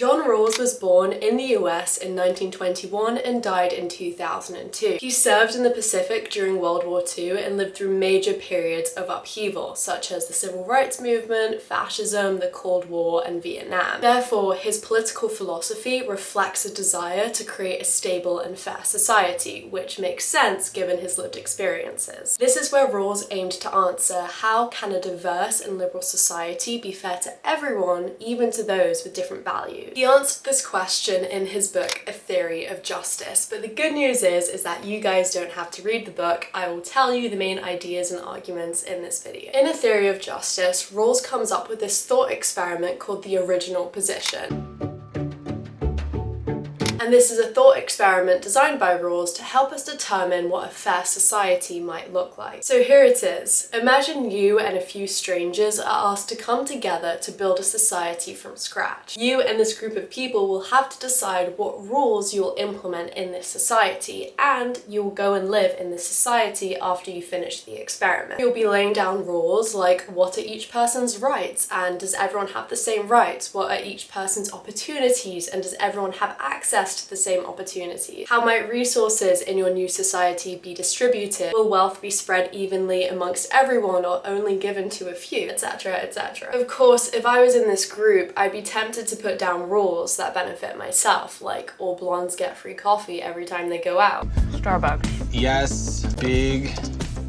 John Rawls was born in the US in 1921 and died in 2002. He served in the Pacific during World War II and lived through major periods of upheaval, such as the Civil Rights Movement, fascism, the Cold War, and Vietnam. Therefore, his political philosophy reflects a desire to create a stable and fair society, which makes sense given his lived experiences. This is where Rawls aimed to answer, how can a diverse and liberal society be fair to everyone, even to those with different values? He answered this question in his book, A Theory of Justice, but the good news is that you guys don't have to read the book. I will tell you the main ideas and arguments in this video. In A Theory of Justice, Rawls comes up with this thought experiment called the original position. And this is a thought experiment designed by Rawls to help us determine what a fair society might look like. So here it is. Imagine you and a few strangers are asked to come together to build a society from scratch. You and this group of people will have to decide what rules you will implement in this society, and you will go and live in this society after you finish the experiment. You'll be laying down rules like, what are each person's rights, and does everyone have the same rights? What are each person's opportunities, and does everyone have access to the same opportunities? How might resources in your new society be distributed? Will wealth be spread evenly amongst everyone or only given to a few, etc, etc. Of course, if I was in this group, I'd be tempted to put down rules that benefit myself, like all blondes get free coffee every time they go out. Starbucks. Yes, big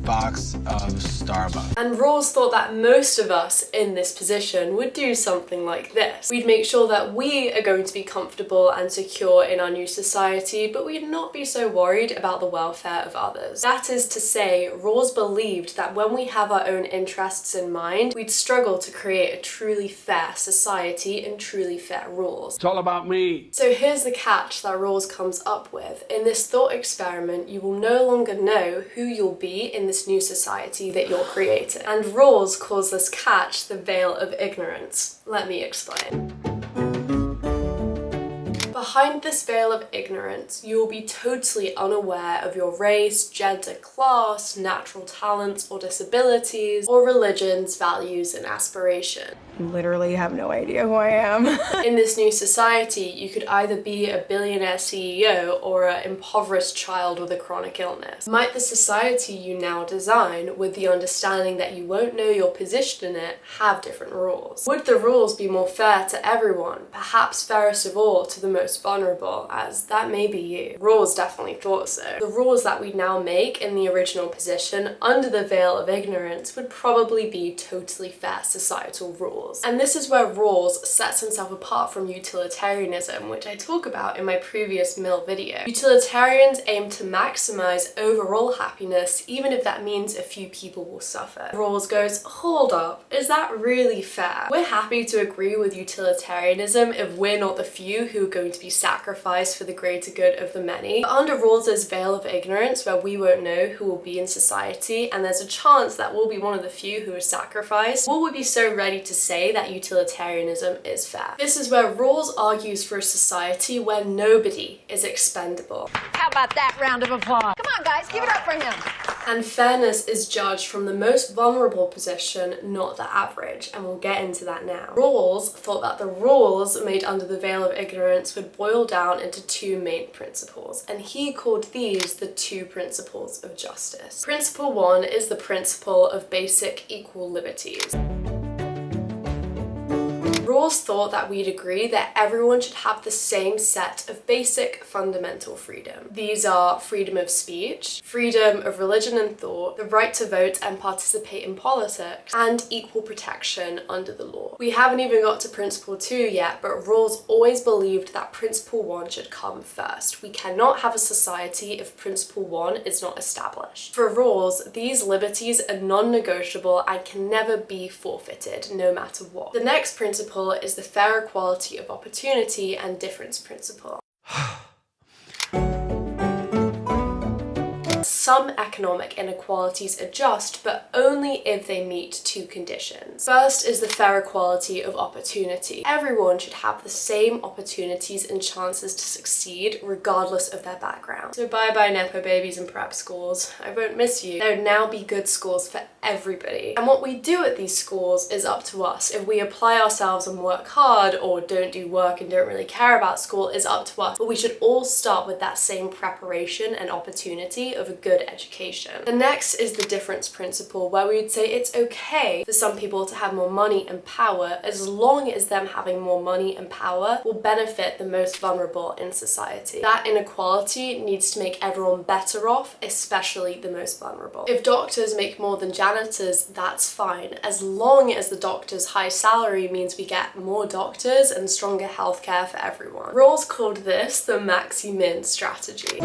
box of Starbucks. And Rawls thought that most of us in this position would do something like this. We'd make sure that we are going to be comfortable and secure in our new society, but we'd not be so worried about the welfare of others. That is to say, Rawls believed that when we have our own interests in mind, we'd struggle to create a truly fair society and truly fair rules. It's all about me. So here's the catch that Rawls comes up with. In this thought experiment, you will no longer know who you'll be in this new society that you're creating. And Rawls calls this catch the veil of ignorance. Let me explain. Behind this veil of ignorance, you will be totally unaware of your race, gender, class, natural talents or disabilities, or religions, values, and aspiration. You literally have no idea who I am. In this new society, you could either be a billionaire CEO or an impoverished child with a chronic illness. Might the society you now design, with the understanding that you won't know your position in it, have different rules? Would the rules be more fair to everyone, perhaps fairest of all to the most vulnerable, as that may be you? Rawls definitely thought so. The rules that we now make in the original position, under the veil of ignorance, would probably be totally fair societal rules. And this is where Rawls sets himself apart from utilitarianism, which I talk about in my previous Mill video. Utilitarians aim to maximize overall happiness, even if that means a few people will suffer. Rawls goes, hold up, is that really fair? We're happy to agree with utilitarianism if we're not the few who are going to be sacrificed for the greater good of the many. But under Rawls's veil of ignorance, where we won't know who will be in society, and there's a chance that we'll be one of the few who are sacrificed, will we be so ready to say that utilitarianism is fair? This is where Rawls argues for a society where nobody is expendable. How about that round of applause? Come on, guys, give it up for him. And fairness is judged from the most vulnerable position, not the average, and we'll get into that now. Rawls thought that the rules made under the veil of ignorance would boil down into two main principles, and he called these the two principles of justice. Principle one is the principle of basic equal liberties. Rawls thought that we'd agree that everyone should have the same set of basic fundamental freedom. These are freedom of speech, freedom of religion and thought, the right to vote and participate in politics, and equal protection under the law. We haven't even got to principle 2 yet, but Rawls always believed that principle 1 should come first. We cannot have a society if principle 1 is not established. For Rawls, these liberties are non-negotiable and can never be forfeited, no matter what. The next principle is the fair equality of opportunity and difference principle. some economic inequalities adjust, but only if they meet two conditions. First is the fair equality of opportunity. Everyone should have the same opportunities and chances to succeed regardless of their background. So bye bye nepo babies and prep schools. I won't miss you. There would now be good schools for everybody. And what we do at these schools is up to us. If we apply ourselves and work hard, or don't do work and don't really care about school, is up to us. But we should all start with that same preparation and opportunity of a good education. The next is the difference principle, where we would say it's okay for some people to have more money and power as long as them having more money and power will benefit the most vulnerable in society. That inequality needs to make everyone better off, especially the most vulnerable. If doctors make more than janitors, that's fine, as long as the doctor's high salary means we get more doctors and stronger healthcare for everyone. Rawls called this the Maximin Strategy.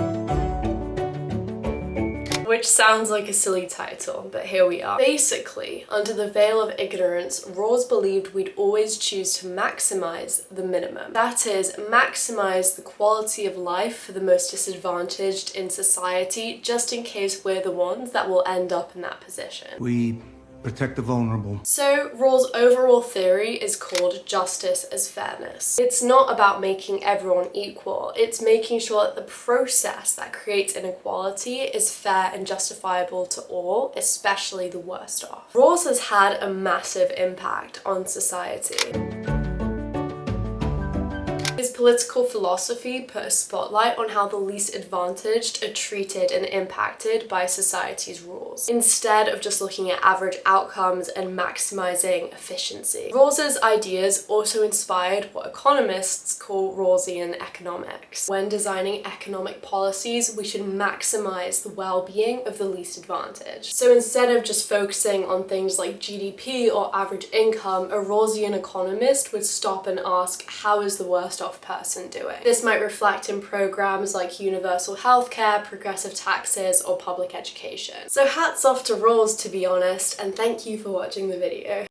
Which sounds like a silly title, but here we are. Basically, under the veil of ignorance, Rawls believed we'd always choose to maximize the minimum. That is, maximize the quality of life for the most disadvantaged in society, just in case we're the ones that will end up in that position. We protect the vulnerable. So Rawls' overall theory is called justice as fairness. It's not about making everyone equal, it's making sure that the process that creates inequality is fair and justifiable to all, especially the worst off. Rawls has had a massive impact on society. His political philosophy put a spotlight on how the least advantaged are treated and impacted by society's rules, instead of just looking at average outcomes and maximizing efficiency. Rawls's ideas also inspired what economists call Rawlsian economics. When designing economic policies, we should maximize the well-being of the least advantaged. So instead of just focusing on things like GDP or average income, a Rawlsian economist would stop and ask, how is the worst off person doing? This might reflect in programs like universal healthcare, progressive taxes, or public education. So hats off to Rawls, to be honest, and thank you for watching the video.